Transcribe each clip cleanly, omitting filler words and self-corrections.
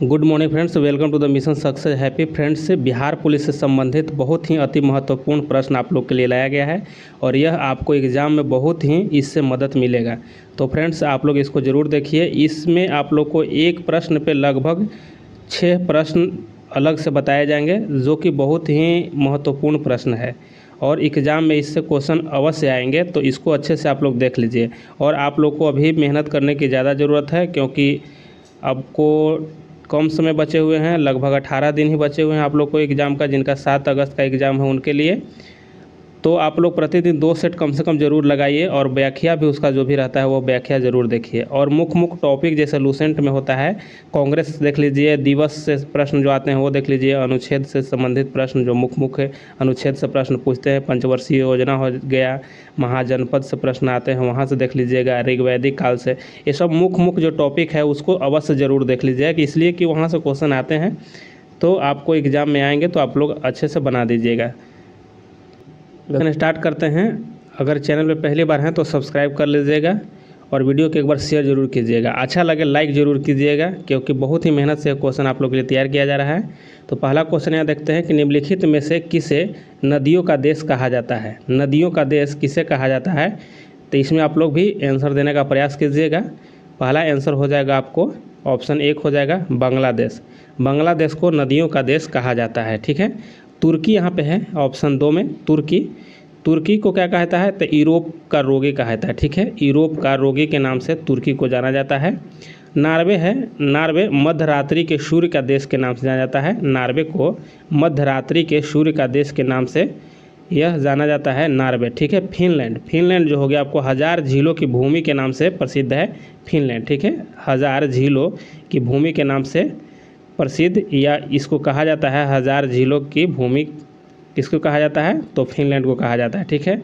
Good morning friends, welcome to the mission success happy. Friends, Bihar police से संबंधित बहुत ही अति महत्वपूर्ण प्रश्न आप लोग के लिए लाया गया है और यह आपको एग्ज़ाम में बहुत ही इससे मदद मिलेगा। तो फ्रेंड्स, आप लोग इसको ज़रूर देखिए। इसमें आप लोग को एक प्रश्न पे लगभग 6 प्रश्न अलग से बताए जाएंगे जो कि बहुत ही महत्वपूर्ण प्रश्न है और एग्ज़ाम में इससे क्वेश्चन अवश्य आएंगे। तो इसको अच्छे से आप लोग देख लीजिए और आप लोग को अभी मेहनत करने की ज़्यादा ज़रूरत है क्योंकि आपको कम समय बचे हुए हैं, लगभग 18 दिन ही बचे हुए हैं आप लोग को एग्ज़ाम का, जिनका 7 अगस्त का एग्ज़ाम है उनके लिए। तो आप लोग प्रतिदिन 2 सेट कम से कम ज़रूर लगाइए और व्याख्या भी उसका जो भी रहता है वो व्याख्या ज़रूर देखिए। और मुख्य टॉपिक जैसे लूसेंट में होता है, कांग्रेस देख लीजिए, दिवस से प्रश्न जो आते हैं वो देख लीजिए, अनुच्छेद से संबंधित प्रश्न जो मुख्य अनुच्छेद से प्रश्न पूछते हैं, पंचवर्षीय योजना हो गया, महाजनपद से प्रश्न आते हैं वहाँ से देख लीजिएगा, ऋग्वैदिक काल से, ये सब मुख्य जो टॉपिक है उसको अवश्य ज़रूर देख लीजिएगा कि इसलिए कि वहाँ से क्वेश्चन आते हैं। तो आपको एग्ज़ाम में आएंगे तो आप लोग अच्छे से बना दीजिएगा। स्टार्ट करते हैं। अगर चैनल पे पहली बार हैं तो सब्सक्राइब कर लीजिएगा और वीडियो को एक बार शेयर जरूर कीजिएगा। अच्छा लगे लाइक ज़रूर कीजिएगा क्योंकि बहुत ही मेहनत से क्वेश्चन आप लोगों के लिए तैयार किया जा रहा है। तो पहला क्वेश्चन यहाँ देखते हैं कि निम्नलिखित में से किसे नदियों का देश कहा जाता है। नदियों का देश किसे कहा जाता है, तो इसमें आप लोग भी आंसर देने का प्रयास कीजिएगा। पहला आंसर हो जाएगा आपको ऑप्शन 1 हो जाएगा बांग्लादेश। बांग्लादेश को नदियों का देश कहा जाता है। ठीक है। तुर्की यहाँ पे है ऑप्शन 2 में, तुर्की। तुर्की को क्या कहता है, तो यूरोप का रोगी कहा जाता है। ठीक है, यूरोप का रोगी के नाम से तुर्की को जाना जाता है। नार्वे है, नार्वे मध्यरात्रि के सूर्य का देश के नाम से जाना जाता है। नार्वे को मध्यरात्रि के सूर्य का देश के नाम से यह जाना जाता है, नार्वे। ठीक है। फिनलैंड, फिनलैंड जो हो गया आपको 1000 झीलों की भूमि के नाम से प्रसिद्ध है फिनलैंड। ठीक है, 1000 झीलों की भूमि के नाम से प्रसिद्ध, या इसको कहा जाता है 1000 झीलों की भूमि, किसको कहा जाता है, तो फिनलैंड को कहा जाता है। ठीक है।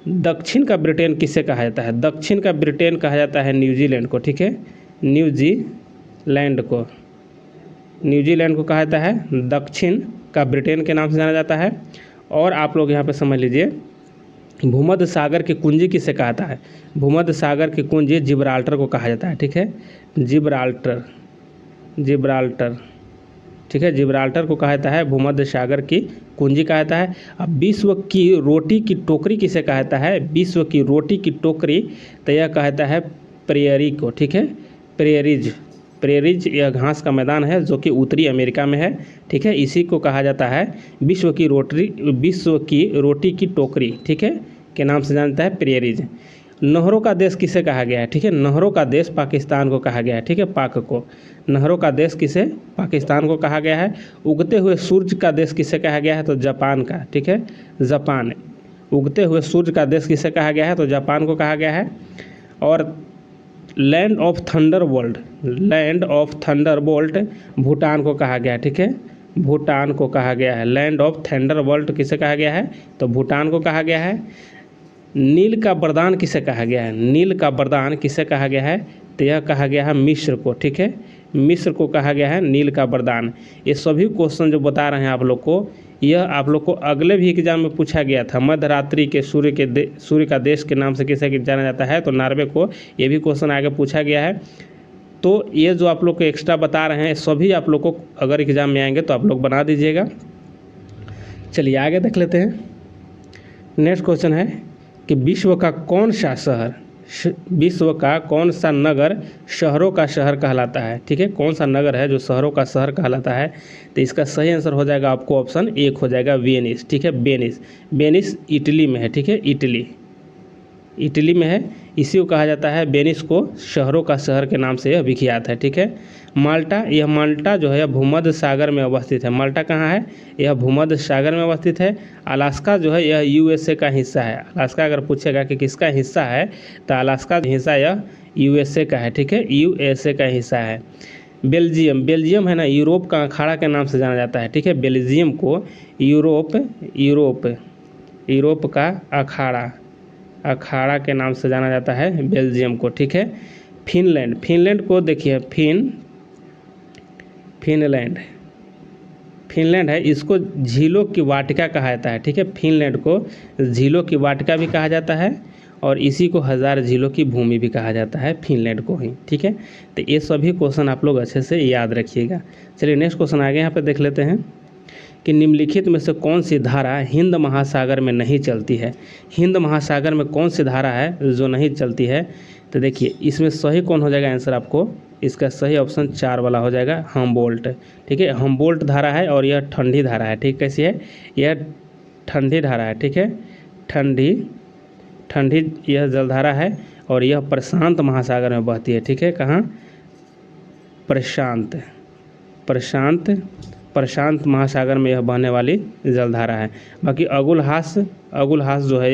दक्षिण का ब्रिटेन किसे कहा जाता है, दक्षिण का ब्रिटेन कहा जाता है न्यूजीलैंड को। ठीक है, न्यूजीलैंड को, न्यूजीलैंड को कहा जाता है दक्षिण का ब्रिटेन के नाम से जाना जाता है। और आप लोग यहाँ पे समझ लीजिए, भूमध्य सागर की कुंजी किसे कहता है, भूमध्य सागर की कुंजी जिब्राल्टर को कहा जाता है। ठीक है, जिब्राल्टर, जिब्राल्टर। ठीक है, जिब्राल्टर को कहा जाता है भूमध्य सागर की कुंजी कहा जाता है। अब विश्व की रोटी की टोकरी किसे कहा जाता है, विश्व की रोटी की टोकरी, तो यह कहता है प्रेयरी को। ठीक है, प्रेयरीज, प्रेयरीज यह घास का मैदान है जो कि उत्तरी अमेरिका में है। ठीक है, इसी को कहा जाता है विश्व की रोटी की टोकरी, ठीक है, के नाम से जानता है प्रेयरीज। नहरों का देश किसे कहा गया है, ठीक है, नहरों का देश पाकिस्तान को कहा गया है। ठीक है, पाक को, नहरों का देश किसे, पाकिस्तान को कहा गया है। उगते हुए सूर्य का देश किसे कहा गया है, तो जापान का। ठीक है, जापान, उगते हुए सूर्य का देश किसे कहा गया है, तो जापान को कहा गया है। और land of thunder bolt, land of thunder bolt Bhutan को कहा गया है। ठीक है, भूटान को कहा गया है। लैंड ऑफ थंडर बोल्ट किसे कहा गया है, तो भूटान को कहा गया है। नील का वरदान किसे कहा गया है, नील का वरदान किसे कहा गया है, तो यह कहा गया है मिस्र को। ठीक है, मिस्र को कहा गया है नील का वरदान। ये सभी क्वेश्चन जो बता रहे हैं आप लोग को, यह आप लोग को अगले भी एग्जाम में पूछा गया था। मध्यरात्रि के सूर्य का देश के नाम से किसे जाना जाता है, तो नार्वे को। ये भी क्वेश्चन आगे पूछा गया है। तो ये जो आप लोग को एक्स्ट्रा बता रहे हैं सभी आप लोग को अगर एग्जाम में आएंगे तो आप लोग बना दीजिएगा। चलिए आगे देख लेते हैं। नेक्स्ट क्वेश्चन है कि विश्व का कौन सा शहर, विश्व का कौन सा नगर शहरों का शहर कहलाता है। ठीक है, कौन सा नगर है जो शहरों का शहर कहलाता है, तो इसका सही आंसर हो जाएगा आपको ऑप्शन 1 हो जाएगा वेनिस। ठीक है, वेनिस, वेनिस इटली में है। ठीक है, इटली, इटली में है, इसी को कहा जाता है, वेनिस को शहरों का शहर के नाम से यह विख्यात है। ठीक है, माल्टा, यह माल्टा जो है भूमध्य सागर में अवस्थित है। माल्टा कहाँ है, यह भूमध्य सागर में अवस्थित है। अलास्का जो है यह यूएसए का हिस्सा है। अलास्का अगर पूछेगा कि किसका हिस्सा है, तो अलास्का हिस्सा यह यूएसए का है। ठीक है, यूएसए का हिस्सा है। बेल्जियम, बेल्जियम है ना, यूरोप का अखाड़ा के नाम से जाना जाता है। ठीक है, बेल्जियम को यूरोप का अखाड़ा के नाम से जाना जाता है बेल्जियम को। ठीक है, फिनलैंड, फिनलैंड को देखिए, फिनलैंड है, इसको झीलों की वाटिका कहा जाता है। ठीक है, फिनलैंड को झीलों की वाटिका भी कहा जाता है और इसी को 1000 झीलों की भूमि भी कहा जाता है, फिनलैंड को ही। ठीक है, तो ये सभी क्वेश्चन आप लोग अच्छे से याद रखिएगा। चलिए नेक्स्ट क्वेश्चन आगे यहाँ पे देख लेते हैं कि निम्नलिखित में से कौन सी धारा हिंद महासागर में नहीं चलती है। हिंद महासागर में कौन सी धारा है जो नहीं चलती है? तो देखिए इसमें सही कौन हो जाएगा आंसर आपको, इसका सही ऑप्शन 4 वाला हो जाएगा, हमबोल्ट। ठीक है, हमबोल्ट धारा है और यह ठंडी धारा है। ठीक, कैसी है? यह ठंडी धारा है। ठीक है, ठंडी यह जलधारा है और यह प्रशांत महासागर में बहती है। ठीक है, कहाँ? प्रशांत महासागर में यह बहने वाली जलधारा है। बाकी अगुलहास जो है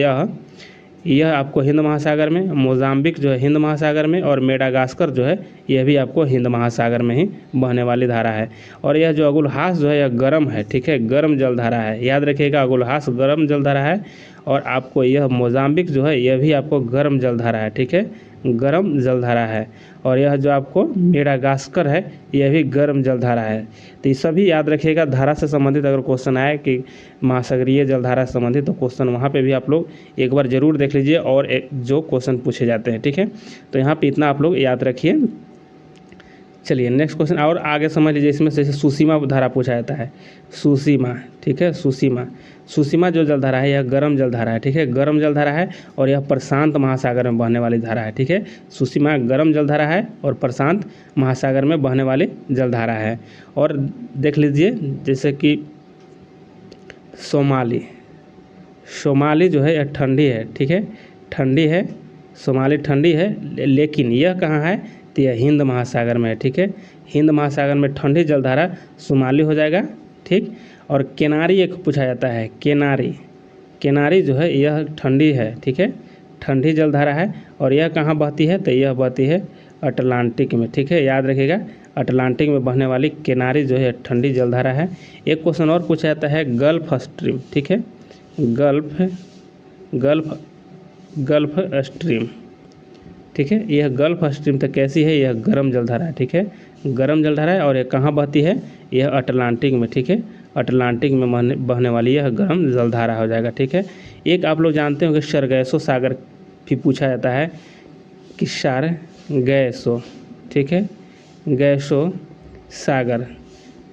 यह आपको हिंद महासागर में, मोजाम्बिक जो है हिंद महासागर में, और मेडागास्कर जो है यह भी आपको हिंद महासागर में ही बहने वाली धारा है। और यह जो अगुलहास जो है यह गर्म है। ठीक है, गर्म जलधारा है, याद रखिएगा, अगुलहास गर्म जलधारा है। और आपको यह मोजाम्बिक जो है यह भी आपको गर्म जलधारा है। ठीक है, गर्म जलधारा है। और यह जो आपको मेडागास्कर है यह भी गर्म जलधारा है। तो ये सभी याद रखिएगा। धारा से संबंधित अगर क्वेश्चन आए कि महासागरीय जलधारा से संबंधित, तो क्वेश्चन वहाँ पे भी आप लोग एक बार ज़रूर देख लीजिए और जो क्वेश्चन पूछे जाते हैं। ठीक है, तो यहाँ पे इतना आप लोग याद रखिए। चलिए नेक्स्ट क्वेश्चन और आगे समझ लीजिए। इसमें से सुसीमा धारा पूछा जाता है, सुसीमा। ठीक है, सुसीमा जो जलधारा है यह गर्म जलधारा है। ठीक है, गर्म जलधारा है और यह प्रशांत महासागर में बहने वाली धारा है। ठीक है, सुसीमा गर्म जलधारा है और प्रशांत महासागर में बहने वाली जलधारा है। और देख लीजिए जैसे कि सोमाली जो है यह ठंडी है। ठीक है, ठंडी है, सोमाली ठंडी है, लेकिन यह कहाँ है? तो यह हिंद महासागर में है। ठीक है, हिंद महासागर में ठंडी जलधारा सोमाली हो जाएगा। ठीक, और केनारी एक पूछा जाता है, केनारी जो है यह ठंडी है। ठीक है, ठंडी जलधारा है और यह कहाँ बहती है? तो यह बहती है अटलांटिक में। ठीक है, याद रखिएगा, अटलांटिक में बहने वाली केनारी जो है ठंडी जलधारा है। एक क्वेश्चन और पूछा जाता है गल्फ स्ट्रीम। ठीक है, गल्फ स्ट्रीम। ठीक है, यह गल्फ स्ट्रीम तो कैसी है? यह गर्म जलधारा है। ठीक है, गर्म जलधारा है और यह कहाँ बहती है? यह अटलांटिक में। ठीक है, अटलांटिक में बहने वाली यह गर्म जलधारा हो जाएगा। ठीक है, एक आप लोग जानते होंगे सरगैसो सागर भी पूछा जाता है कि सरगैसो। ठीक है, गैसो सागर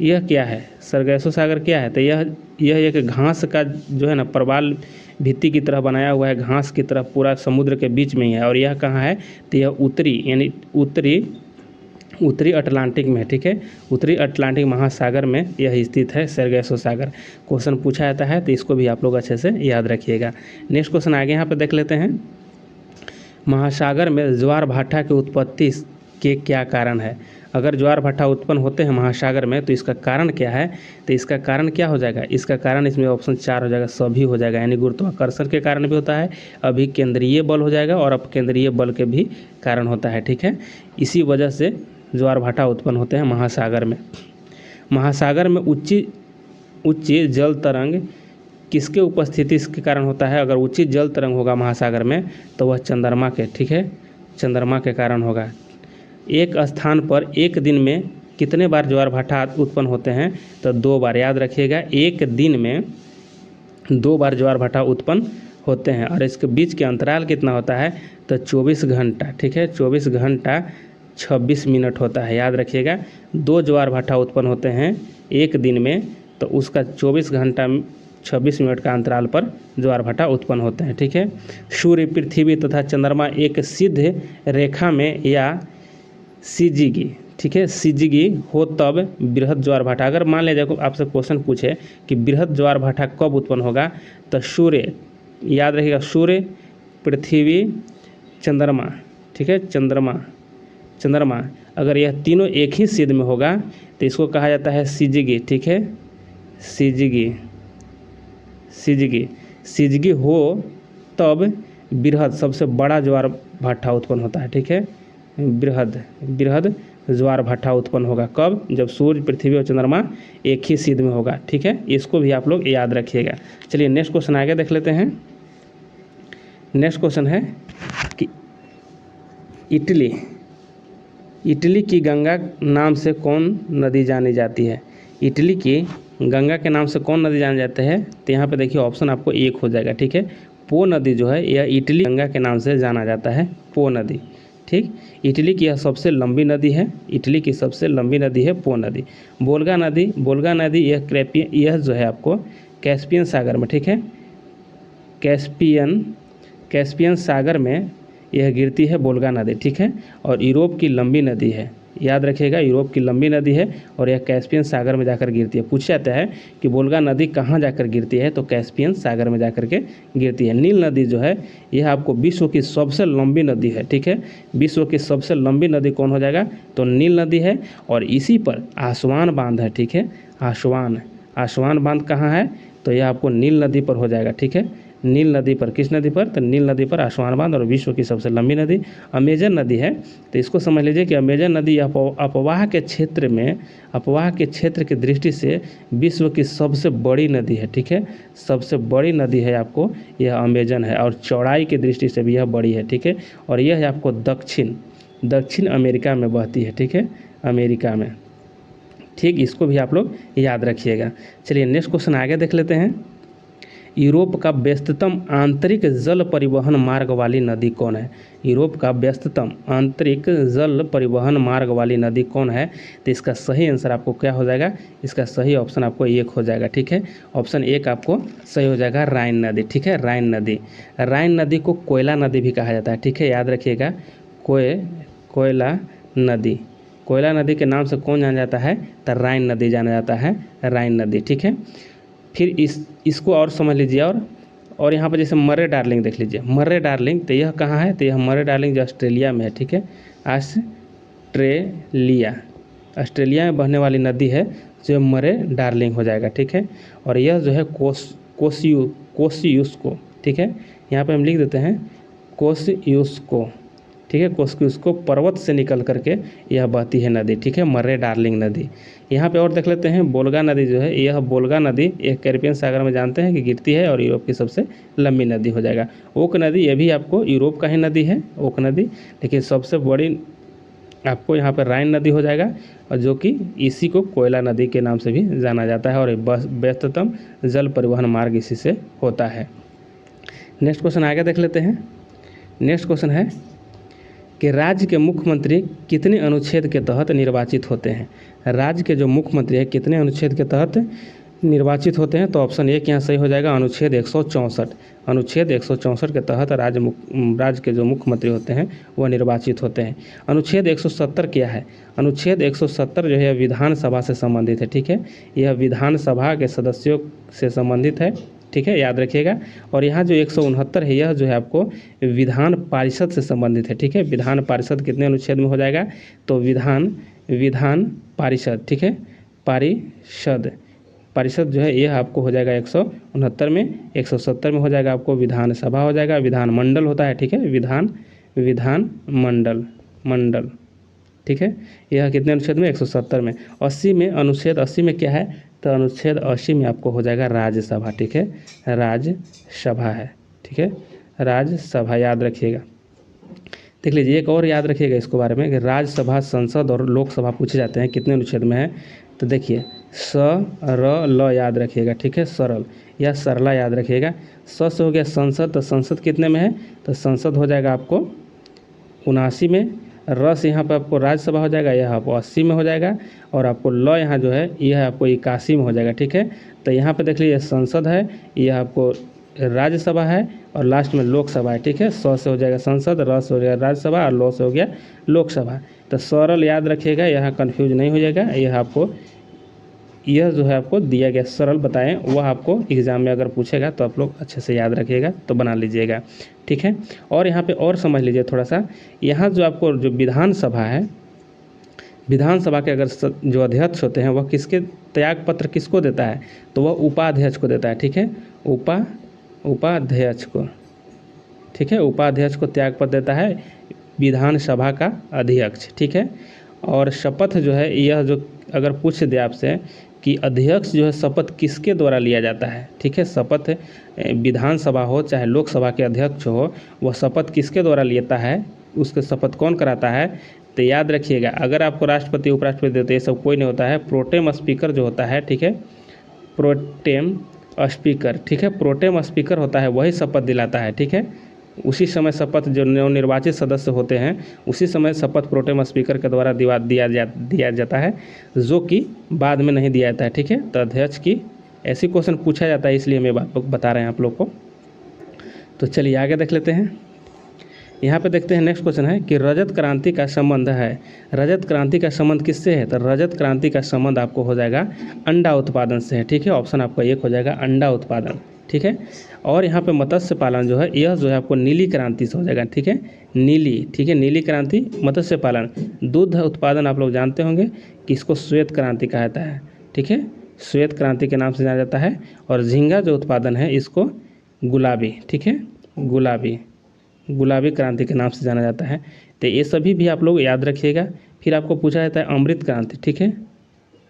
यह क्या है? सरगैसो सागर क्या है? तो यह एक घास का जो है ना प्रवाल भित्ति की तरह बनाया हुआ है, घास की तरह पूरा समुद्र के बीच में ही है। और यह कहाँ है? तो यह उत्तरी अटलांटिक में है। ठीक है, उत्तरी अटलांटिक महासागर में यह स्थित है सरगैसो सागर। क्वेश्चन पूछा जाता है तो इसको भी आप लोग अच्छे से याद रखिएगा। नेक्स्ट क्वेश्चन आगे यहाँ पे देख लेते हैं। महासागर में ज्वार भाटा की उत्पत्ति के क्या कारण है? अगर ज्वार भाटा उत्पन्न होते हैं महासागर में तो इसका कारण क्या है? तो इसका कारण क्या हो जाएगा? इसका कारण इसमें ऑप्शन 4 हो जाएगा, सभी हो जाएगा। यानी गुरुत्वाकर्षण के कारण भी होता है, अभिकेंद्रीय बल हो जाएगा और अपकेंद्रीय बल के भी कारण होता है। ठीक है, इसी वजह से ज्वार भाटा उत्पन्न होते हैं महासागर में। महासागर में उच्च जल तरंग किसके उपस्थिति के कारण होता है? अगर उच्च जल तरंग होगा महासागर में तो वह चंद्रमा के, ठीक है, चंद्रमा के कारण होगा। एक स्थान पर एक दिन में कितने बार ज्वार भाटा उत्पन्न होते हैं? तो 2 बार, याद रखिएगा, एक दिन में 2 बार ज्वार भाटा उत्पन्न होते हैं। और इसके बीच के अंतराल कितना होता है? तो 24 घंटा। ठीक है, 24 घंटा 26 मिनट होता है, याद रखिएगा। 2 ज्वार भाटा उत्पन्न होते हैं एक दिन में, तो उसका 24 घंटा 26 मिनट का अंतराल पर ज्वार भाटा उत्पन्न होते हैं। ठीक है, सूर्य, पृथ्वी तथा चंद्रमा एक सीध रेखा में या सिजिगी, ठीक है, सिजिगी हो तब बृहद ज्वार भाटा। अगर मान लीजिए आपसे क्वेश्चन पूछे कि बृहद ज्वार भाटा कब उत्पन्न होगा, तो सूर्य, याद रखिएगा, सूर्य, पृथ्वी, चंद्रमा, ठीक है, चंद्रमा अगर यह तीनों एक ही सिद्ध में होगा तो इसको कहा जाता है सिजिगी। ठीक है, सिजिगी हो तब बृहद, सबसे बड़ा ज्वार भाटा उत्पन्न होता है। ठीक है, बृहद ज्वार भाटा उत्पन्न होगा कब? जब सूर्य, पृथ्वी और चंद्रमा एक ही सिद्ध में होगा। ठीक है, इसको भी आप लोग याद रखिएगा। चलिए नेक्स्ट क्वेश्चन आगे देख लेते हैं। नेक्स्ट क्वेश्चन है कि इटली की गंगा नाम से कौन नदी जानी जाती है? इटली की गंगा के नाम से कौन नदी जानी जाती है? तो यहाँ पे देखिए ऑप्शन आपको 1 हो जाएगा। ठीक है, पो नदी जो है यह इटली गंगा के नाम से जाना जाता है, पो नदी। ठीक, इटली की यह सबसे लंबी नदी है, इटली की सबसे लंबी नदी है पो नदी। वोल्गा नदी यह जो है आपको कैस्पियन सागर में, ठीक है, कैस्पियन सागर में यह गिरती है वोल्गा नदी, ठीक है। और यूरोप की लंबी नदी है, याद रखिएगा, यूरोप की लंबी नदी है और यह कैस्पियन सागर में जाकर गिरती है। पूछा जाता है कि वोल्गा नदी कहाँ जाकर गिरती है, तो कैस्पियन सागर में जाकर के गिरती है। नील नदी जो है यह आपको विश्व की सबसे लंबी नदी है, ठीक है। विश्व की सबसे लंबी नदी कौन हो जाएगा, तो नील नदी है। और इसी पर आसवान बांध है, ठीक है, आसवान बांध कहाँ है, तो यह आपको नील नदी पर हो जाएगा, ठीक है। नील नदी पर, किस नदी पर, तो नील नदी पर आसवान बांध। और विश्व की सबसे लंबी नदी अमेजन नदी है। तो इसको समझ लीजिए कि अमेजन नदी अपवाह के क्षेत्र की दृष्टि से विश्व की सबसे बड़ी नदी है, ठीक है, सबसे बड़ी नदी है आपको यह अमेजन है। और चौड़ाई की दृष्टि से भी यह बड़ी है, ठीक है। और यह है आपको दक्षिण अमेरिका में बहती है, ठीक है, अमेरिका में। ठीक, इसको भी आप लोग याद रखिएगा। चलिए नेक्स्ट क्वेश्चन आगे देख लेते हैं। यूरोप का व्यस्ततम आंतरिक जल परिवहन मार्ग वाली नदी कौन है। यूरोप का व्यस्ततम आंतरिक जल परिवहन मार्ग वाली नदी कौन है, तो इसका सही आंसर आपको क्या हो जाएगा, इसका सही ऑप्शन आपको एक हो जाएगा, ठीक है। ऑप्शन एक आपको सही हो जाएगा, राइन नदी, ठीक है, राइन नदी। राइन नदी को कोयला नदी भी कहा जाता है, ठीक है, याद रखिएगा, कोयला नदी के नाम से कौन जाना जाता है, तो राइन नदी जाना जाता है, राइन नदी, ठीक है। फिर इसको और समझ लीजिए। और यहाँ पर जैसे मर्रे डार्लिंग देख लीजिए, मर्रे डार्लिंग, तो यह कहाँ है, तो यह मर्रे डार्लिंग जो ऑस्ट्रेलिया में है, ठीक है, ऑस्ट्रेलिया में बहने वाली नदी है जो मर्रे डार्लिंग हो जाएगा, ठीक है। और यह जो है कोसियुस्को, ठीक है, यहाँ पे हम लिख देते हैं कोसियुस्को, ठीक है, कोसियुस्को पर्वत से निकल करके यह बहती है नदी, ठीक है, मर्रे डार्लिंग नदी। यहाँ पे और देख लेते हैं, वोल्गा नदी जो है, यह वोल्गा नदी एक कैरिबियन सागर में जानते हैं कि गिरती है और यूरोप की सबसे लंबी नदी हो जाएगा। ओक नदी, ये भी आपको यूरोप का ही नदी है, ओक नदी, लेकिन सबसे बड़ी आपको यहाँ पर राइन नदी हो जाएगा, और जो कि इसी को कोयला नदी के नाम से भी जाना जाता है। और व्यस्ततम जल परिवहन मार्ग इसी से होता है। नेक्स्ट क्वेश्चन आगे देख लेते हैं। नेक्स्ट क्वेश्चन है कि राज्य के मुख्यमंत्री कितने अनुच्छेद के तहत निर्वाचित होते हैं। राज्य के जो मुख्यमंत्री है कितने अनुच्छेद के तहत निर्वाचित होते हैं, तो ऑप्शन एक यहाँ सही हो जाएगा, अनुच्छेद 164। अनुच्छेद 164 के तहत राज्य के जो मुख्यमंत्री होते हैं वह निर्वाचित होते हैं। अनुच्छेद 170 क्या है, अनुच्छेद 170 जो है विधानसभा से संबंधित है, ठीक है, यह विधानसभा के सदस्यों से संबंधित है, ठीक है, याद रखिएगा। और यहाँ जो 169 है यह जो है आपको विधान पारिषद से संबंधित है, ठीक है। विधान पारिषद कितने अनुच्छेद में हो जाएगा, तो विधान पारिषद, ठीक है, पारिषद जो है यह आपको हो जाएगा 169 में। 170 में हो जाएगा आपको विधानसभा हो जाएगा, विधानमंडल होता है, ठीक है, विधान मंडल, ठीक है, यह कितने अनुच्छेद में, 170 में। 80 में, अनुच्छेद 80 में क्या है, तो अनुच्छेद 80 में आपको हो जाएगा राज्यसभा, ठीक है, राज्यसभा है, ठीक है, राज्यसभा याद रखिएगा। देख लीजिए एक और याद रखिएगा इसको बारे में कि राज्यसभा, संसद और लोकसभा पूछे जाते हैं कितने अनुच्छेद में है, तो देखिए सरल याद रखिएगा, ठीक है, सरल या सरला याद रखिएगा। से हो गया संसद, तो संसद कितने में है, तो संसद हो जाएगा आपको 79 में। रस यहाँ पे आपको राज्यसभा हो जाएगा, यह आपको 80 में हो जाएगा। और आपको ल यहाँ जो है यह आपको 81 में हो जाएगा, ठीक है। तो यहाँ पे देख लीजिए संसद है, यह आपको राज्यसभा है और लास्ट में लोकसभा है, ठीक है। से हो जाएगा संसद, र से हो जाएगा राज्यसभा और लो से हो गया लोकसभा। तो सरल याद रखिएगा, यहाँ कन्फ्यूज नहीं हो जाएगा। यह जो है आपको दिया गया सरल बताएं, वह आपको एग्ज़ाम में अगर पूछेगा तो आप लोग अच्छे से याद रखिएगा, तो बना लीजिएगा, ठीक है। और यहाँ पे और समझ लीजिए थोड़ा सा, यहाँ जो आपको जो विधानसभा है, विधानसभा के अगर जो अध्यक्ष होते हैं वह किसके त्याग पत्र किसको देता है, तो वह उपाध्यक्ष को देता है, ठीक है, उपाध्यक्ष को, ठीक है, उपाध्यक्ष को त्याग पत्र देता है विधानसभा का अध्यक्ष, ठीक है। और शपथ जो है, यह जो अगर पूछ दे आपसे कि अध्यक्ष जो है शपथ किसके द्वारा लिया जाता है, ठीक है, शपथ विधानसभा हो चाहे लोकसभा के अध्यक्ष हो, वह शपथ किसके द्वारा लेता है, उसके शपथ कौन कराता है, तो याद रखिएगा अगर आपको राष्ट्रपति उपराष्ट्रपति देते ये सब कोई नहीं होता है, प्रोटेम स्पीकर जो होता है, ठीक है, प्रोटेम स्पीकर, ठीक है, प्रोटेम स्पीकर होता है वही शपथ दिलाता है, ठीक है। उसी समय शपथ जो नवनिर्वाचित सदस्य होते हैं उसी समय शपथ प्रोटेम स्पीकर के द्वारा दिया जाता है, जो कि बाद में नहीं दिया जाता है, ठीक है। तो अध्यक्ष की ऐसी क्वेश्चन पूछा जाता है, इसलिए मैं बात बता रहे हैं आप लोग को। तो चलिए आगे देख लेते हैं। यहाँ पे देखते हैं नेक्स्ट क्वेश्चन है कि रजत क्रांति का संबंध है। रजत क्रांति का संबंध किससे है? तो रजत क्रांति का संबंध आपको हो जाएगा अंडा उत्पादन से है, ठीक है। ऑप्शन आपका एक हो जाएगा अंडा उत्पादन, ठीक है। और यहाँ पे मत्स्य पालन जो है यह जो है आपको नीली क्रांति से हो जाएगा, ठीक है। नीली, ठीक है, नीली क्रांति मत्स्य पालन। दूध उत्पादन आप लोग जानते होंगे कि इसको श्वेत क्रांति कहा जाता है, ठीक है, श्वेत क्रांति के नाम से जाना जाता है। और झींगा जो उत्पादन है इसको गुलाबी, ठीक है, गुलाबी क्रांति के नाम से जाना जाता है। तो ये सभी भी आप लोग याद रखिएगा। फिर आपको पूछा जाता है अमृत क्रांति, ठीक है,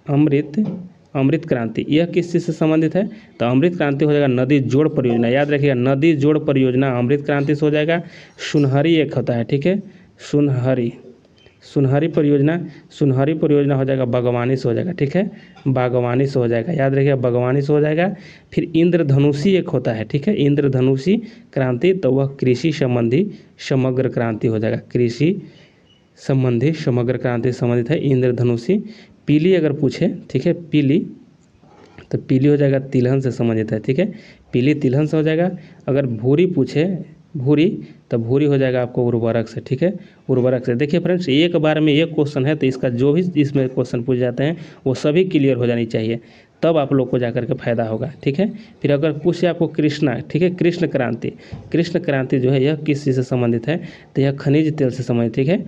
अमृत क्रांति यह किस चीज़ से संबंधित है? तो अमृत क्रांति हो जाएगा नदी जोड़ परियोजना, याद रखिएगा, नदी जोड़ परियोजना अमृत क्रांति से हो जाएगा। सुनहरी एक होता है, ठीक है, सुनहरी परियोजना हो जाएगा बागवानी से हो जाएगा, ठीक है, बागवानी से हो जाएगा, याद रखिएगा बागवानी से हो जाएगा। फिर इंद्रधनुषी एक होता है, ठीक है, इंद्रधनुषी क्रांति, तो वह कृषि संबंधी समग्र क्रांति हो जाएगा, कृषि संबंधी समग्र क्रांति से संबंधित है इंद्रधनुषी। पीली अगर पूछे, ठीक है, पीली, तो पीली हो जाएगा तिलहन से संबंधित है, ठीक है, पीली तिलहन से हो जाएगा। अगर भूरी पूछे, भूरी, तो भूरी हो जाएगा आपको उर्वरक से, ठीक है, उर्वरक से। देखिए फ्रेंड्स, एक बार में एक क्वेश्चन है तो इसका जो भी इसमें क्वेश्चन पूछे जाते हैं वो सभी क्लियर हो जानी चाहिए, तब आप लोग को जाकर के फायदा होगा, ठीक है। फिर अगर पूछे आपको कृष्णा, ठीक है, कृष्ण क्रांति जो है यह किस चीज़ से संबंधित है? तो यह खनिज तेल से संबंधित, ठीक है,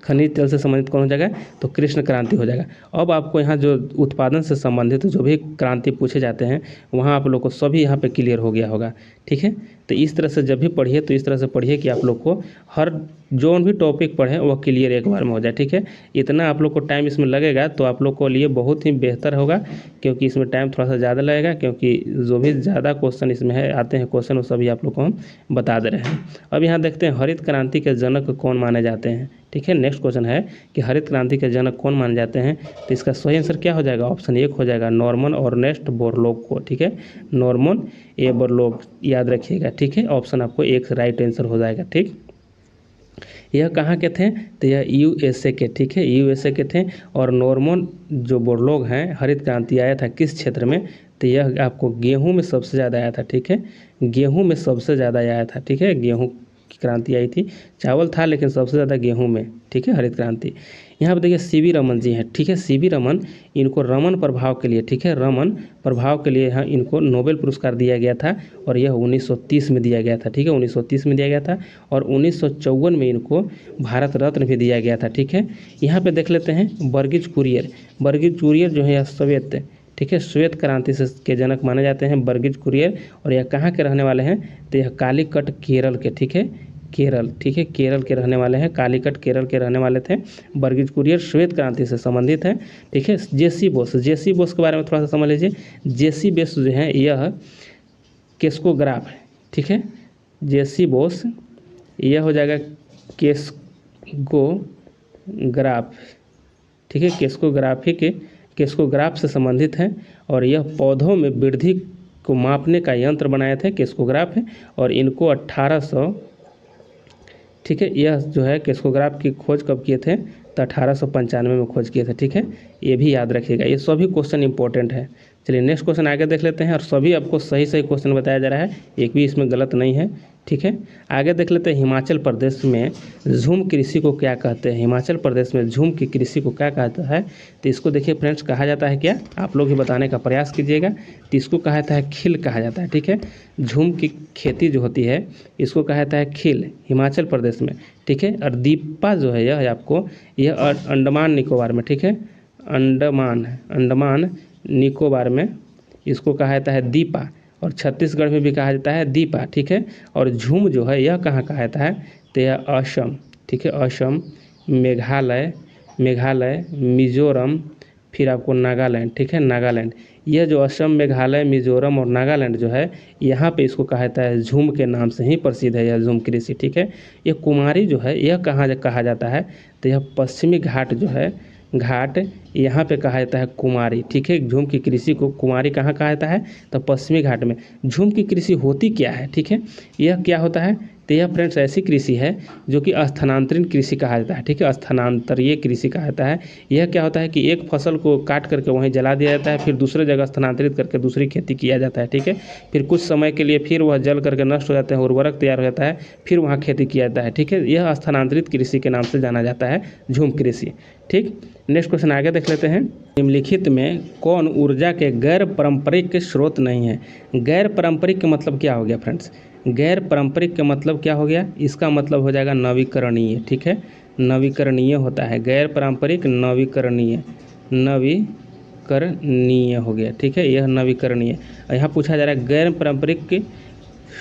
खनिज तेल से संबंधित कौन हो जाएगा? तो कृष्ण क्रांति हो जाएगा। अब आपको यहाँ जो उत्पादन से संबंधित जो भी क्रांति पूछे जाते हैं वहाँ आप लोग को सभी यहाँ पे क्लियर हो गया होगा, ठीक है। तो इस तरह से जब भी पढ़िए तो इस तरह से पढ़िए कि आप लोग को हर जो भी टॉपिक पढ़े वह क्लियर एक बार में हो जाए, ठीक है। इतना आप लोग को टाइम इसमें लगेगा तो आप लोग को लिए बहुत ही बेहतर होगा, क्योंकि इसमें टाइम थोड़ा सा ज़्यादा लगेगा, क्योंकि जो भी ज़्यादा क्वेश्चन इसमें है आते हैं क्वेश्चन वो सभी आप लोग को हम बता दे रहे हैं। अब यहाँ देखते हैं हरित क्रांति के जनक कौन माने जाते हैं, ठीक है। नेक्स्ट क्वेश्चन है कि हरित क्रांति के जनक कौन माने जाते हैं? तो इसका सही आंसर क्या हो जाएगा? ऑप्शन एक हो जाएगा नॉर्मन अर्नेस्ट बोरलॉग को, ठीक है, नॉर्मन ए बोरलॉग, याद रखिएगा, ठीक है। ऑप्शन आपको एक राइट आंसर हो जाएगा, ठीक। यह कहाँ के थे? तो यह यूएसए के, ठीक है, यूएसए के थे। और नॉर्मन जो बोरलॉग हैं, हरित क्रांति आया था किस क्षेत्र में? तो यह आपको गेहूं में सबसे ज़्यादा आया था, ठीक है, गेहूं में सबसे ज़्यादा आया था, ठीक है, गेहूं की क्रांति आई थी, चावल था लेकिन सबसे ज़्यादा गेहूं में, ठीक है, हरित क्रांति। यहाँ पर देखिए सीवी रमन जी हैं, ठीक है, सीवी रमन, इनको रमन प्रभाव के लिए, ठीक है, रमन प्रभाव के लिए यहाँ इनको नोबेल पुरस्कार दिया गया था और यह 1930 में दिया गया था, ठीक है, 1930 में दिया गया था। और 1954 में इनको भारत रत्न भी दिया गया था, ठीक है। यहाँ पे देख लेते हैं बर्गिज कुरियर जो है यह श्वेत, ठीक है, श्वेत क्रांति से के जनक माने जाते हैं बर्गिज कुरियर। और यह कहाँ के रहने वाले हैं? तो यह कालीकट केरल के, ठीक है, केरल, ठीक है, केरल के रहने वाले हैं, कालीकट केरल के रहने वाले थे। बर्गिज कुरियर श्वेत क्रांति से संबंधित है, ठीक है। जेसी बोस के बारे में थोड़ा सा समझ लीजिए। जेसी बोस जो है यह केस्कोग्राफ है, ठीक है, जेसी बोस यह हो जाएगा केस्कोग्राफ, ठीक है, केस्कोग्राफ से संबंधित है। और यह पौधों में वृद्धि को मापने का यंत्र बनाए थे, केस्कोग्राफ है। और इनको 1800, ठीक है, यह जो है केस्कोग्राफ की खोज कब किए थे? तो 1895 में खोज किए थे, ठीक है, ये भी याद रखिएगा, ये सभी क्वेश्चन इंपॉर्टेंट है। चलिए नेक्स्ट क्वेश्चन आगे देख लेते हैं। और सभी आपको सही क्वेश्चन बताया जा रहा है, एक भी इसमें गलत नहीं है, ठीक है। आगे देख लेते हैं हिमाचल प्रदेश में झूम कृषि को क्या कहते हैं? हिमाचल प्रदेश में झूम की कृषि को क्या कहता है? तो इसको देखिए फ्रेंड्स, कहा जाता है क्या, आप लोग ही बताने का प्रयास कीजिएगा। तो इसको कहा जाता है खिल कहा जाता है, ठीक है, झूम की खेती जो होती है इसको कहा जाता है खिल हिमाचल प्रदेश में, ठीक है। और दीपा जो है यह आपको यह अंडमान निकोबार में, ठीक है, अंडमान निकोबार में इसको कहा जाता है दीपा। और छत्तीसगढ़ में भी कहा जाता है दीपा, ठीक है। और झूम जो है यह कहाँ कहा जाता है? तो यह असम, ठीक है, असम, मेघालय, मिजोरम, फिर आपको नागालैंड, ठीक है, नागालैंड। यह जो असम, मेघालय, मिजोरम और नागालैंड जो है यहाँ पे इसको कहा जाता है झूम के नाम से ही प्रसिद्ध है यह झूम कृषि, ठीक है। यह कुमारी जो है यह कहाँ कहा जाता है? तो यह पश्चिमी घाट जो है घाट यहाँ पे कहा जाता है कुमारी। ठीक है, झूम की कृषि को कुमारी कहाँ कहा जाता है, तो पश्चिमी घाट में। झूम की कृषि होती क्या है, ठीक है, यह क्या होता है, तो यह फ्रेंड्स ऐसी कृषि है जो कि स्थानांतरित कृषि कहा जाता है। ठीक है, स्थानांतरीय कृषि कहा जाता है। यह क्या होता है कि एक फसल को काट करके वहीं जला दिया जाता है, फिर दूसरे जगह स्थानांतरित करके दूसरी खेती किया जाता है। ठीक है, फिर कुछ समय के लिए फिर वह जल करके नष्ट हो जाते हैं, उर्वरक तैयार हो जाता है, फिर वहाँ खेती किया जाता है। ठीक है, यह स्थानांतरित कृषि के नाम से जाना जाता है, झूम कृषि। ठीक, नेक्स्ट क्वेश्चन आगे देख लेते हैं। निम्नलिखित में कौन ऊर्जा के गैर पारंपरिक स्रोत नहीं है। गैर पारंपरिक का मतलब क्या हो गया फ्रेंड्स, गैर पारंपरिक का मतलब क्या हो गया, इसका मतलब हो जाएगा नवीकरणीय। ठीक है, नवीकरणीय होता है, गैर पारंपरिक नवीकरणीय, नवीकरणीय हो गया। ठीक है, यह नवीकरणीय। यहाँ पूछा जा रहा है गैर पारंपरिक के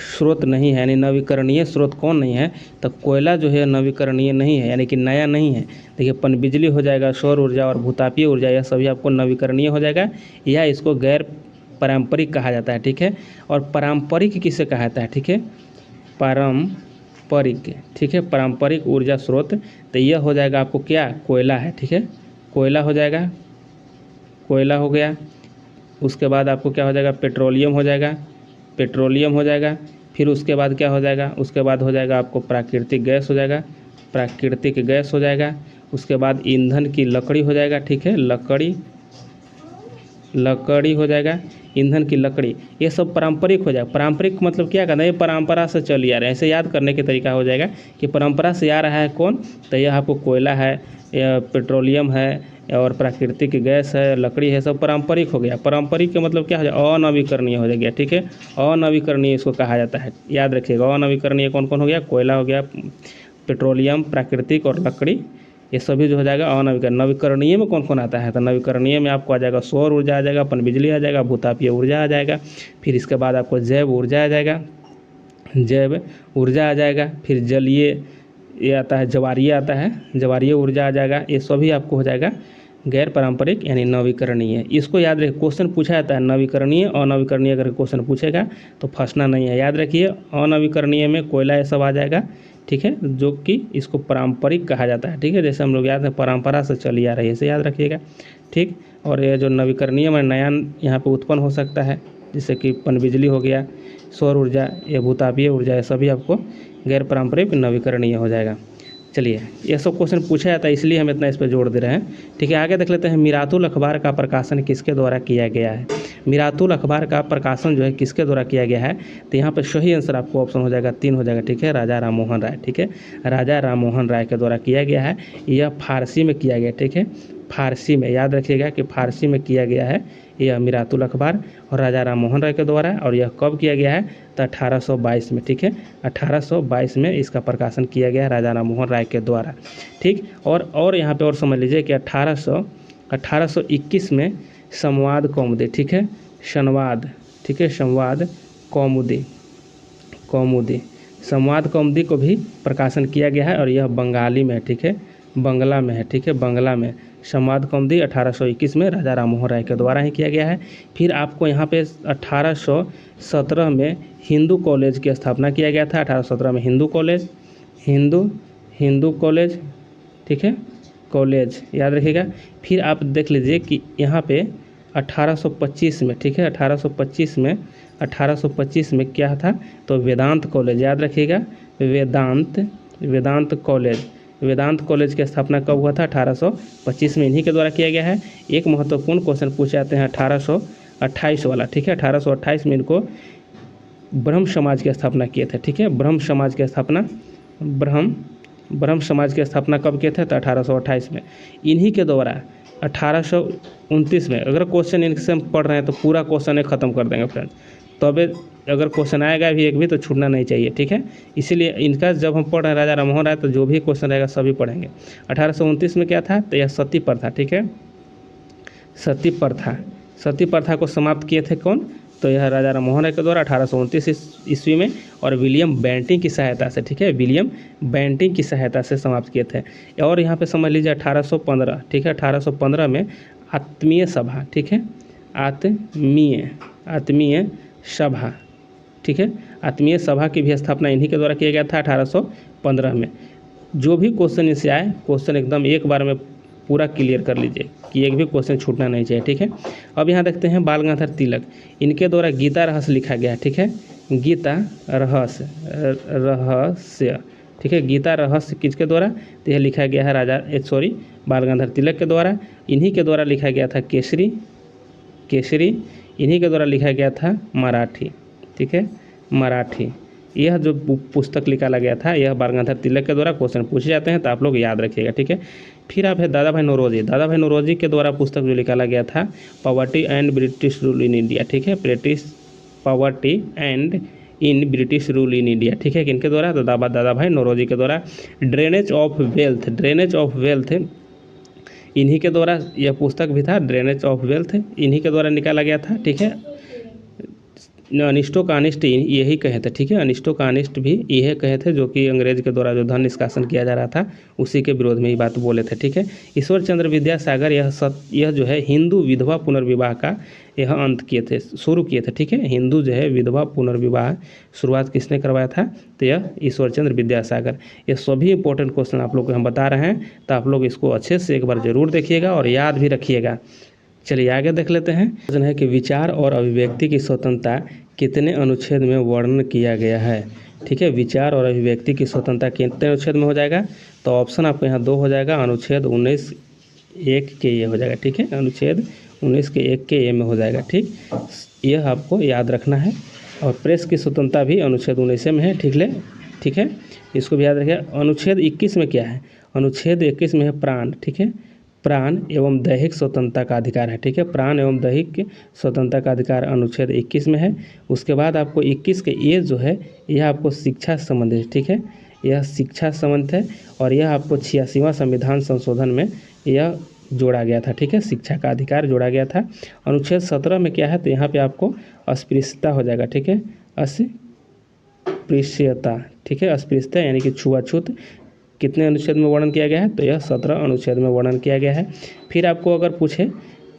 स्रोत नहीं है, यानी नवीकरणीय स्रोत कौन नहीं है, तो कोयला जो है नवीकरणीय नहीं है, यानी कि नया नहीं है। देखिए पनबिजली हो जाएगा, सौर ऊर्जा और भूतापीय ऊर्जा, यह सभी आपको नवीकरणीय हो जाएगा, या इसको गैर पारंपरिक कहा जाता है। ठीक है, और पारंपरिक किसे कहा जाता है, ठीक है, पारंपरिक। ठीक है, पारंपरिक ऊर्जा स्रोत, तो यह हो जाएगा आपको क्या, कोयला है। ठीक है, कोयला हो जाएगा, कोयला हो गया। उसके बाद आपको क्या हो जाएगा, पेट्रोलियम हो जाएगा, पेट्रोलियम हो जाएगा। फिर उसके बाद क्या हो जाएगा, उसके बाद हो जाएगा आपको प्राकृतिक गैस हो जाएगा, प्राकृतिक गैस हो जाएगा। उसके बाद ईंधन की लकड़ी हो जाएगा। ठीक है, लकड़ी, लकड़ी हो जाएगा, ईंधन की लकड़ी, ये सब पारंपरिक हो जाएगा। पारंपरिक मतलब क्या करना है, ये परंपरा से चली आ रहा है। ऐसे याद करने के तरीका हो जाएगा कि परंपरा से आ रहा है कौन, तो यह आपको कोयला है, या पेट्रोलियम है, और प्राकृतिक गैस है, लकड़ी है, सब पारंपरिक हो गया। पारंपरिक का मतलब क्या हो जाएगा, अनवीकरणीय हो जाएगा। ठीक है, अनवीकरणीय इसको कहा जाता है, याद रखिएगा। अनवीकरणीय कौन कौन हो गया, कोयला हो गया, पेट्रोलियम, प्राकृतिक और लकड़ी, ये सभी जो हो जाएगा अनवीकरण। नवीकरणीय में कौन कौन आता है, तो नवीकरणीय में आपको आ जाएगा सौर ऊर्जा आ जाएगा, पनबिजली आ जाएगा, भूतापीय ऊर्जा आ जाएगा, फिर इसके बाद आपको जैव ऊर्जा आ जाएगा, जैव ऊर्जा आ जाएगा, फिर जलीय ये आता है, ज्वारीय आता है, ज्वारीय ऊर्जा आ जाएगा। ये सभी आपको हो जाएगा गैर पारंपरिक यानी नवीकरणीय। इसको याद रखिए, क्वेश्चन पूछा जाता है नवीकरणीय अनवीकरणीय, अगर क्वेश्चन पूछेगा तो फंसना नहीं है। याद रखिए अनवीकरणीय में कोयला ये सब आ जाएगा। ठीक है, जो कि इसको पारंपरिक कहा जाता है। ठीक है, जैसे हम लोग याद है परंपरा से चली आ रही है, इसे याद रखिएगा। ठीक, और ये जो नवीकरणीय में नया यहाँ पे उत्पन्न हो सकता है, जैसे कि पनबिजली हो गया, सौर ऊर्जा, ये भूतापीय ऊर्जा, ये सभी आपको गैर पारंपरिक नवीकरणीय हो जाएगा। चलिए, ये सब क्वेश्चन पूछा जाता है, इसलिए हम इतना इस पर जोड़ दे रहे हैं। ठीक है, आगे देख लेते हैं। मिरातुल अखबार का प्रकाशन किसके द्वारा किया गया है। मिरातुल अखबार का प्रकाशन जो है किसके द्वारा किया गया है, तो यहाँ पर सही आंसर आपको ऑप्शन हो जाएगा 3 हो जाएगा। ठीक है, राजा राम मोहन राय। ठीक है, राजा राम मोहन राय के द्वारा किया गया है। यह फारसी में किया गया। ठीक है, फारसी में, याद रखिएगा कि फारसी में किया गया है यह मिरातुल अखबार, और राजा राम मोहन राय के द्वारा। और यह कब किया गया है, तो 1822 में। ठीक है, 1822 में इसका प्रकाशन किया गया है राजा राम मोहन राय के द्वारा। ठीक, और यहाँ पे और समझ लीजिए कि 1821 में संवाद कौमुदी। ठीक है, संवाद, ठीक है, संवाद कौमुदी, कौमुदी, संवाद कौमुदी को भी प्रकाशन किया गया है, और यह बंगाली में। ठीक है, बंगला में है। ठीक है, बंगला में संवाद कौमुदी 1821 में राजा राम मोहन राय के द्वारा ही किया गया है। फिर आपको यहाँ पे 1817 में हिंदू कॉलेज की स्थापना किया गया था। 1817 में हिंदू कॉलेज, हिंदू कॉलेज, ठीक है, कॉलेज, याद रखिएगा। फिर आप देख लीजिए कि यहाँ पे 1825 में, ठीक है, 1825 में क्या था, तो वेदांत कॉलेज, याद रखिएगा, वेदांत कॉलेज, वेदांत कॉलेज की स्थापना कब हुआ था, 1825 में, इन्हीं के द्वारा किया गया है। एक महत्वपूर्ण क्वेश्चन पूछे जाते हैं 1828 वाला। ठीक है, 1828 में इनको ब्रह्म समाज की स्थापना किए थे। ठीक है, ब्रह्म समाज की स्थापना, ब्रह्म समाज की स्थापना कब किए थे, तो 1828 में। इन्हीं के द्वारा 1829 में, अगर क्वेश्चन इनसे हम पढ़ रहे हैं तो पूरा क्वेश्चन एक ख़त्म कर देंगे फ्रेंड्स, तबे अगर क्वेश्चन आएगा भी एक भी तो छूटना नहीं चाहिए। ठीक है, इसीलिए इनका जब हम पढ़ रहे हैं राजा राम मोहन राय, तो जो भी क्वेश्चन रहेगा सभी पढ़ेंगे। 1829 में क्या था, तो यह सती प्रथा। ठीक है, सती प्रथा, सती प्रथा को समाप्त किए थे कौन, तो यह राजा राम मोहन राय के द्वारा 1829 ईस्वी में, और विलियम बेंटिंग की सहायता से। ठीक है, विलियम बेंटिंग की सहायता से समाप्त किए थे। और यहाँ पे समझ लीजिए 1815, ठीक है, 1815 में आत्मीय सभा, ठीक है, आत्मीय सभा, ठीक है, आत्मीय सभा की भी स्थापना इन्हीं के द्वारा किया गया था 1815 में। जो भी क्वेश्चन इससे आए, क्वेश्चन एकदम एक बार में पूरा क्लियर कर लीजिए कि एक भी क्वेश्चन छूटना नहीं चाहिए, ठीक है। अब यहाँ देखते हैं बाल गंगाधर तिलक, इनके द्वारा गीता रहस्य लिखा गया है, ठीक है। गीता रहस्य रहस्य, ठीक है। गीता रहस्य किसके द्वारा, तो यह लिखा गया है बाल गंगाधर तिलक के द्वारा। इन्हीं के द्वारा लिखा गया था केसरी, इन्हीं के द्वारा लिखा गया था मराठी, ठीक है, मराठी। यह जो पुस्तक निकाला गया था यह बाल गंगाधर तिलक के द्वारा। क्वेश्चन पूछे जाते हैं तो आप लोग याद रखिएगा, ठीक है। फिर आप है दादा भाई नौरोजी के द्वारा पुस्तक जो निकाला गया था poverty and British rule in India, ठीक है। Poverty and in British rule in India, ठीक है। किनके द्वारा, तो दादा भाई नौरोजी के द्वारा। ड्रेनेज ऑफ वेल्थ इन्हीं के द्वारा यह पुस्तक भी था, ड्रेनेज ऑफ वेल्थ इन्हीं के द्वारा निकाला गया था, ठीक है। अनिष्टों का अनिष्ट यही कहे थे, ठीक है। अनिष्टों का अनिष्ट भी यही कहे थे, जो कि अंग्रेज के द्वारा जो धन निष्कासन किया जा रहा था उसी के विरोध में ही बात बोले थे, ठीक है। ईश्वर चंद्र विद्यासागर यह जो है हिंदू विधवा पुनर्विवाह का यह शुरू किए थे, ठीक है। हिंदू जो है विधवा पुनर्विवाह शुरुआत किसने करवाया था, तो यह ईश्वर चंद्र विद्यासागर। ये सभी इंपॉर्टेंट क्वेश्चन आप लोग को हम बता रहे हैं, तो आप लोग इसको अच्छे से एक बार जरूर देखिएगा और याद भी रखिएगा। चलिए आगे देख लेते हैं। प्रश्न है कि विचार और अभिव्यक्ति की स्वतंत्रता कितने अनुच्छेद में वर्णन किया गया है, ठीक है। विचार और अभिव्यक्ति की स्वतंत्रता कितने अनुच्छेद में हो जाएगा, तो ऑप्शन आपको यहाँ 2 हो जाएगा। अनुच्छेद 19(1) के ये हो जाएगा, ठीक है। अनुच्छेद 19(1) के ये में हो जाएगा, ठीक। यह आपको याद रखना है। और प्रेस की स्वतंत्रता भी अनुच्छेद 19 में है, ठीक है। इसको भी याद रखिए। अनुच्छेद 21 में क्या है, अनुच्छेद 21 में है प्राण, ठीक है। प्राण एवं दैहिक स्वतंत्रता का अधिकार है, ठीक है। प्राण एवं दैहिक स्वतंत्रता का अधिकार अनुच्छेद 21 में है। उसके बाद आपको 21 के ये जो है यह आपको शिक्षा से संबंधित है, ठीक है। यह शिक्षा से संबंधित है और यह आपको 86वां संविधान संशोधन में यह जोड़ा गया था, ठीक है। शिक्षा का अधिकार जोड़ा गया था। अनुच्छेद 17 में क्या है, तो यहाँ पे आपको अस्पृश्यता हो जाएगा, ठीक है। अस्पृश्यता, ठीक है। अस्पृश्यता यानी कि छुआछूत कितने अनुच्छेद में वर्णन किया गया है, तो यह 17 अनुच्छेद में वर्णन किया गया है। फिर आपको अगर पूछे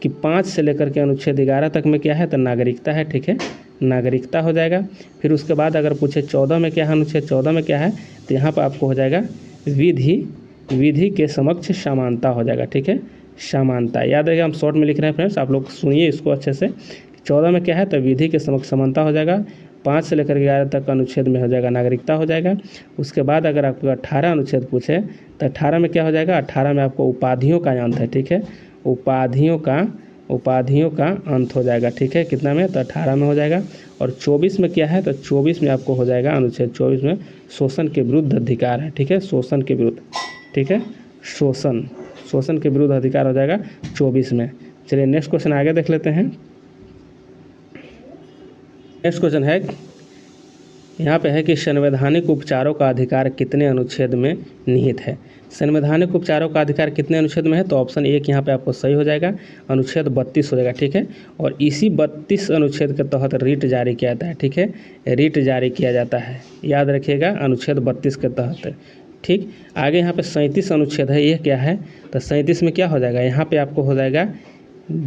कि 5 से लेकर के अनुच्छेद 11 तक में क्या है, तो नागरिकता है, ठीक है। नागरिकता हो जाएगा। फिर उसके बाद अगर पूछे 14 में क्या है, अनुच्छेद 14 में क्या है, तो यहाँ पर आपको हो जाएगा विधि के समक्ष समानता हो जाएगा, ठीक है। समानता याद रखिए, हम शॉर्ट में लिख रहे हैं फ्रेंड्स, आप लोग सुनिए इसको अच्छे से। 14 में क्या है, तो विधि के समक्ष समानता हो जाएगा। 5 से लेकर 11 तक अनुच्छेद में हो जाएगा नागरिकता हो जाएगा। उसके बाद अगर आपको 18 अनुच्छेद पूछे तो 18 में क्या हो जाएगा, 18 में आपको उपाधियों का अंत है, ठीक है। उपाधियों का अंत हो जाएगा, ठीक है। कितना में, तो 18 में हो जाएगा। और 24 में क्या है, तो 24 में आपको हो जाएगा अनुच्छेद 24 में शोषण के विरुद्ध अधिकार है, ठीक है। शोषण के विरुद्ध, ठीक है। शोषण के विरुद्ध अधिकार हो जाएगा 24 में। चलिए नेक्स्ट क्वेश्चन आगे देख लेते हैं। नेक्स्ट क्वेश्चन है, यहाँ पे है कि संवैधानिक उपचारों का अधिकार कितने अनुच्छेद में निहित है। संवैधानिक उपचारों का अधिकार कितने अनुच्छेद में है, तो ऑप्शन 1 यहाँ पे आपको सही हो जाएगा, अनुच्छेद 32 हो जाएगा, ठीक है। और इसी 32 अनुच्छेद के तहत रिट जारी किया जाता है, ठीक है। रिट जारी किया जाता है, याद रखिएगा, अनुच्छेद 32 के तहत, ठीक। आगे यहाँ पे 37 अनुच्छेद है, यह क्या है, तो 37 में क्या हो जाएगा, यहाँ पे आपको हो जाएगा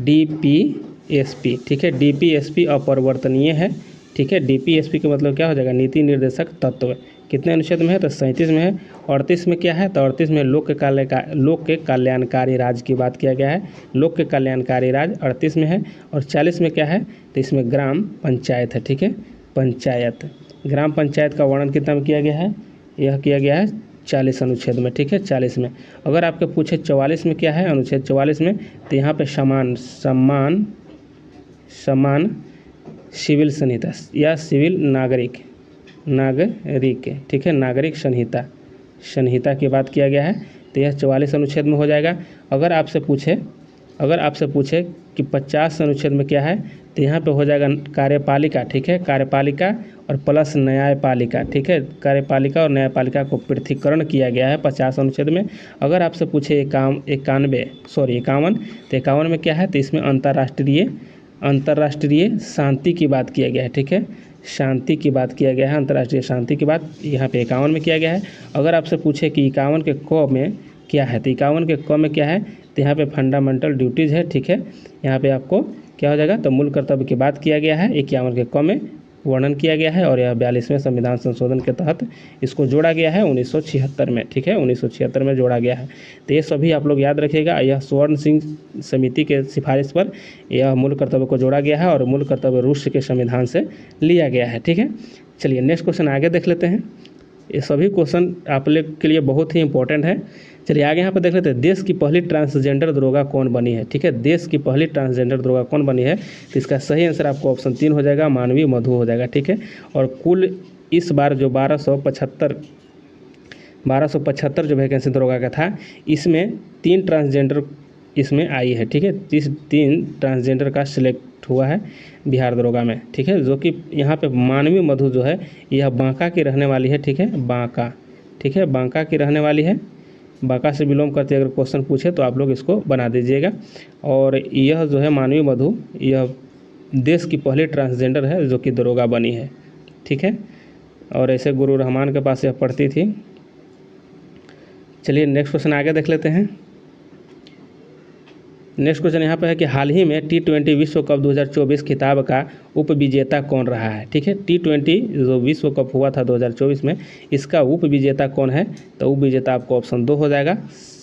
DPSP, ठीक है। DPSP अपरिवर्तनीय है, ठीक है। DPSP का मतलब क्या हो जाएगा, नीति निर्देशक तत्व। कितने अनुच्छेद में है, तो 37 में है। 38 में क्या है, तो 38 में लोक के कल्याणकारी राज की बात किया गया है। लोक के कल्याणकारी राज 38 में है। और 40 में क्या है, तो इसमें ग्राम पंचायत है, ठीक है। पंचायत, ग्राम पंचायत का वर्णन कितना में किया गया है, यह किया गया है 40 अनुच्छेद में, ठीक है। 40 में अगर आपके पूछे 44 में क्या है, अनुच्छेद 44 में, तो यहाँ पे समान सिविल संहिता या सिविल नागरिक, ठीक है, नागरिक संहिता की बात किया गया है, तो यह 44 अनुच्छेद में हो जाएगा। अगर आपसे पूछे कि 50 अनुच्छेद में क्या है, तो यहाँ पे हो जाएगा कार्यपालिका, ठीक है। कार्यपालिका और प्लस न्यायपालिका, ठीक है। कार्यपालिका और न्यायपालिका को पृथकीकरण किया गया है 50 अनुच्छेद में। अगर आपसे पूछे 51, तो 51 में क्या है, तो इसमें अंतर्राष्ट्रीय शांति की बात किया गया है, ठीक है। शांति की बात किया गया है, अंतर्राष्ट्रीय शांति की बात यहाँ पे 51 में किया गया है। अगर आपसे पूछे कि 51 के क में क्या है, तो 51 के क में क्या है, तो यहाँ पे फंडामेंटल ड्यूटीज़ है, ठीक है। यहाँ पे आपको क्या हो जाएगा, तो मूल कर्तव्य की बात किया गया है 51 के क में। वर्णन किया गया है और यह 42वें संविधान संशोधन के तहत इसको जोड़ा गया है 1976 में। ठीक है, 1976 में जोड़ा गया है। तो ये सभी आप लोग याद रखिएगा। यह स्वर्ण सिंह समिति के सिफारिश पर यह मूल कर्तव्य को जोड़ा गया है और मूल कर्तव्य रूस के संविधान से लिया गया है। ठीक है, चलिए नेक्स्ट क्वेश्चन आगे देख लेते हैं। ये सभी क्वेश्चन आप लोग के लिए बहुत ही इंपॉर्टेंट है। चलिए आगे यहाँ पर देख लेते हैं, देश की पहली ट्रांसजेंडर दरोगा कौन बनी है। ठीक है, देश की पहली ट्रांसजेंडर दरोगा कौन बनी है, तो इसका सही आंसर आपको ऑप्शन 3 हो जाएगा, मानवी मधु हो जाएगा। ठीक है, और कुल इस बार जो 1275 जो वैकेंसी दरोगा का था, इसमें 3 ट्रांसजेंडर इसमें आई है। ठीक है, 3 ट्रांसजेंडर का सिलेक्ट हुआ है बिहार दरोगा में। ठीक है, जो कि यहाँ पे मानवी मधु जो है यह बांका की रहने वाली है। ठीक है, बांका, ठीक है, बांका की रहने वाली है। बांका से बिलोंग करते अगर क्वेश्चन पूछे तो आप लोग इसको बना दीजिएगा। और यह जो है मानवी मधु, यह देश की पहली ट्रांसजेंडर है जो कि दरोगा बनी है। ठीक है, और ऐसे गुरु रहमान के पास यह पढ़ती थी। चलिए नेक्स्ट क्वेश्चन आगे देख लेते हैं। नेक्स्ट क्वेश्चन यहाँ पे है कि हाल ही में T20 विश्व कप 2024 खिताब का उप विजेता कौन रहा है। ठीक है, T20 जो विश्व कप हुआ था 2024 में, इसका उप विजेता कौन है, तो उप विजेता आपको ऑप्शन 2 हो जाएगा,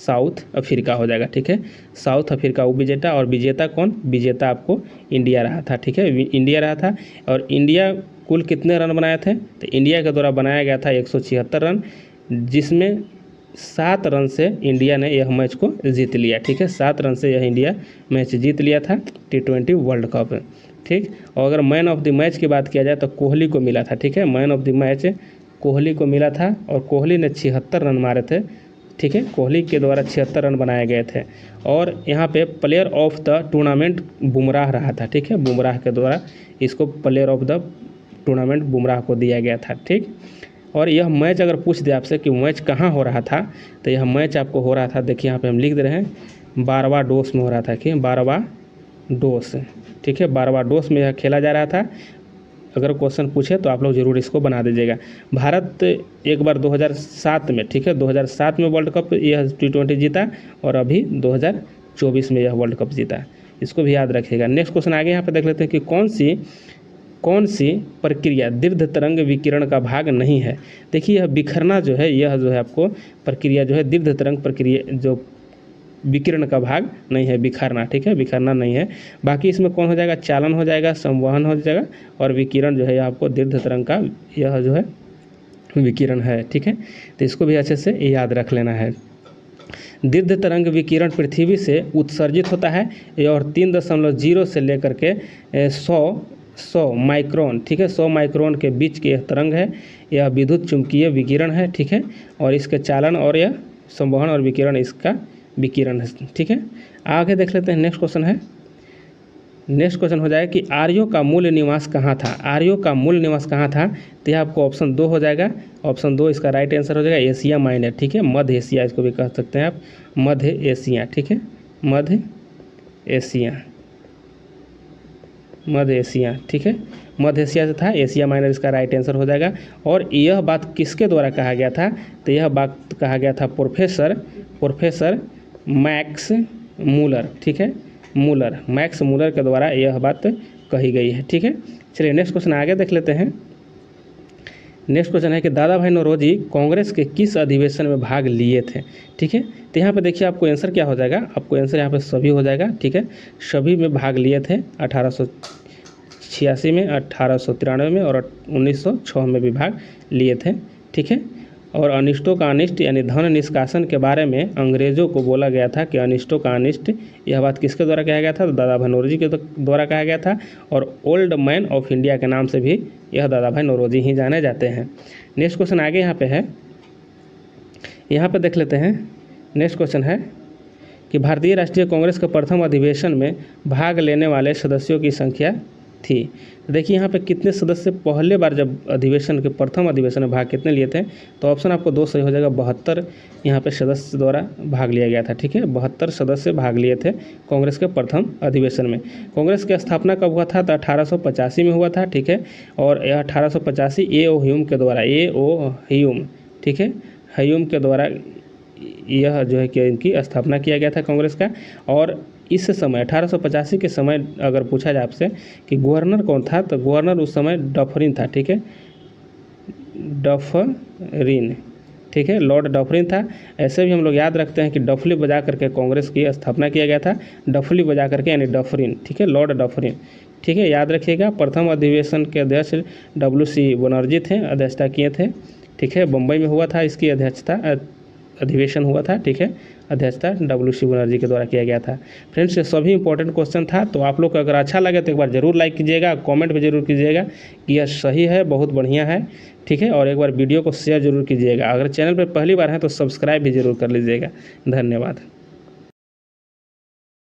साउथ अफ्रीका हो जाएगा। ठीक है, साउथ अफ्रीका उप विजेता। और विजेता कौन, विजेता आपको इंडिया रहा था। ठीक है, इंडिया रहा था। और इंडिया कुल कितने रन बनाए थे, तो इंडिया के द्वारा बनाया गया था 176 रन, जिसमें 7 रन से इंडिया ने यह मैच को जीत लिया। ठीक है, 7 रन से यह इंडिया मैच जीत लिया था T20 वर्ल्ड कप। ठीक, और अगर मैन ऑफ द मैच की बात किया जाए तो कोहली को मिला था। ठीक है, man of the match Kohli को मिला था और कोहली ने 76 रन मारे थे। ठीक है, कोहली के द्वारा 76 रन बनाए गए थे। और यहाँ पे player of the tournament Bumrah रहा था। ठीक है, बुमराह के द्वारा इसको player of the tournament Bumrah को दिया गया था। ठीक, और यह मैच अगर पूछ दे आपसे कि मैच कहाँ हो रहा था, तो यह मैच आपको हो रहा था, देखिए यहाँ पे हम लिख दे रहे हैं, बारबाडोस में हो रहा था। कि बारबाडोस, ठीक है, बारबाडोस में यह खेला जा रहा था। अगर क्वेश्चन पूछे तो आप लोग ज़रूर इसको बना दीजिएगा। भारत एक बार 2007 में, ठीक है, 2007 में वर्ल्ड कप यह T20 जीता और अभी 2024 में यह वर्ल्ड कप जीता, इसको भी याद रखिएगा। नेक्स्ट क्वेश्चन आगे यहाँ पे देख लेते हैं कि कौन सी प्रक्रिया दीर्घ तरंग विकिरण का भाग नहीं है। देखिए यह बिखरना जो है, यह जो है आपको प्रक्रिया जो है दीर्घ तरंग प्रक्रिया जो विकिरण का भाग नहीं है, बिखरना। ठीक है, बिखरना नहीं है। बाकी इसमें कौन हो जाएगा, चालन हो जाएगा, संवहन हो जाएगा, और विकिरण जो है आपको दीर्घ तरंग का यह जो है विकिरण है। ठीक है, तो इसको भी अच्छे से याद रख लेना है। दीर्घ तरंग विकिरण पृथ्वी से उत्सर्जित होता है और 3.0 से लेकर के 100 माइक्रोन, ठीक है, 100 माइक्रोन के बीच की यह तरंग है। यह विद्युत चुंबकीय विकिरण है। ठीक है, और इसके चालन और यह संवहन और विकिरण इसका विकिरण है। ठीक है, आगे देख लेते हैं। नेक्स्ट क्वेश्चन है, नेक्स्ट क्वेश्चन हो जाएगा कि आर्यों का मूल निवास कहाँ था। आर्यों का मूल निवास कहाँ था, तो यह आपको ऑप्शन 2 हो जाएगा। ऑप्शन 2 इसका राइट आंसर हो जाएगा एशिया माइनर। ठीक है, मध्य एशिया इसको भी कह सकते हैं आप, मध्य एशिया। ठीक है, मध्य एशिया, मध्य एशिया। ठीक है, मध्य एशिया से था, एशिया माइनर इसका राइट आंसर हो जाएगा। और यह बात किसके द्वारा कहा गया था, तो यह बात कहा गया था प्रोफेसर मैक्स मूलर। ठीक है, मैक्स मूलर के द्वारा यह बात कही गई है। ठीक है, चलिए नेक्स्ट क्वेश्चन आगे देख लेते हैं। नेक्स्ट क्वेश्चन है कि दादा भाई नौरोजी कांग्रेस के किस अधिवेशन में भाग लिए थे। ठीक है, तो यहाँ पे देखिए आपको आंसर क्या हो जाएगा, आपको आंसर यहाँ पे सभी हो जाएगा। ठीक है, सभी में भाग लिए थे, 1886 में, 1893 में और 1906 में भी भाग लिए थे। ठीक है, और अनिष्टों का अनिष्ट यानी धन निष्कासन के बारे में अंग्रेज़ों को बोला गया था कि अनिष्टों का अनिष्ट, यह बात किसके द्वारा कहा गया था, तो दादा भाई नौरोजी के द्वारा कहा गया था। और ओल्ड मैन ऑफ इंडिया के नाम से भी यह दादा भाई नौरोजी ही जाने जाते हैं। नेक्स्ट क्वेश्चन आगे यहाँ पे है, यहाँ पे देख लेते हैं। नेक्स्ट क्वेश्चन है कि भारतीय राष्ट्रीय कांग्रेस के प्रथम अधिवेशन में भाग लेने वाले सदस्यों की संख्या थी। देखिए यहाँ पे कितने सदस्य पहले बार जब अधिवेशन के प्रथम अधिवेशन में भाग कितने लिए थे, तो ऑप्शन आपको 2 सही हो जाएगा, 72 यहाँ पे सदस्य द्वारा भाग लिया गया था। ठीक है, 72 सदस्य भाग लिए थे कांग्रेस के प्रथम अधिवेशन में। कांग्रेस की स्थापना कब हुआ था, तो 1885 में हुआ था। ठीक है, और यह 1885 A.O. ह्यूम के द्वारा, A.O. ह्यूम, ठीक है, ह्यूम के द्वारा यह जो है कि इनकी स्थापना किया गया था कांग्रेस का। और इस समय 1885 के समय अगर पूछा जाए आपसे कि गवर्नर कौन था, तो गवर्नर उस समय डफरिन था। ठीक है, डफरिन, ठीक है, लॉर्ड डफरिन था। ऐसे भी हम लोग याद रखते हैं कि डफली बजा करके कांग्रेस की स्थापना किया गया था, डफली बजा करके यानी डफरिन, ठीक है, लॉर्ड डफरिन। ठीक है, याद रखिएगा। प्रथम अधिवेशन के अध्यक्ष WC बनर्जी थे, अध्यक्षता किए थे। ठीक है, बम्बई में हुआ था इसकी अध्यक्षता, अधिवेशन हुआ था। ठीक है, अध्यक्षता WC बनर्जी के द्वारा किया गया था। फ्रेंड्स, ये सभी इंपॉर्टेंट क्वेश्चन था। तो आप लोग को अगर अच्छा लगे तो एक बार ज़रूर लाइक कीजिएगा, कमेंट में ज़रूर कीजिएगा कि यह सही है, बहुत बढ़िया है। ठीक है, और एक बार वीडियो को शेयर ज़रूर कीजिएगा। अगर चैनल पर पहली बार है तो सब्सक्राइब भी ज़रूर कर लीजिएगा। धन्यवाद।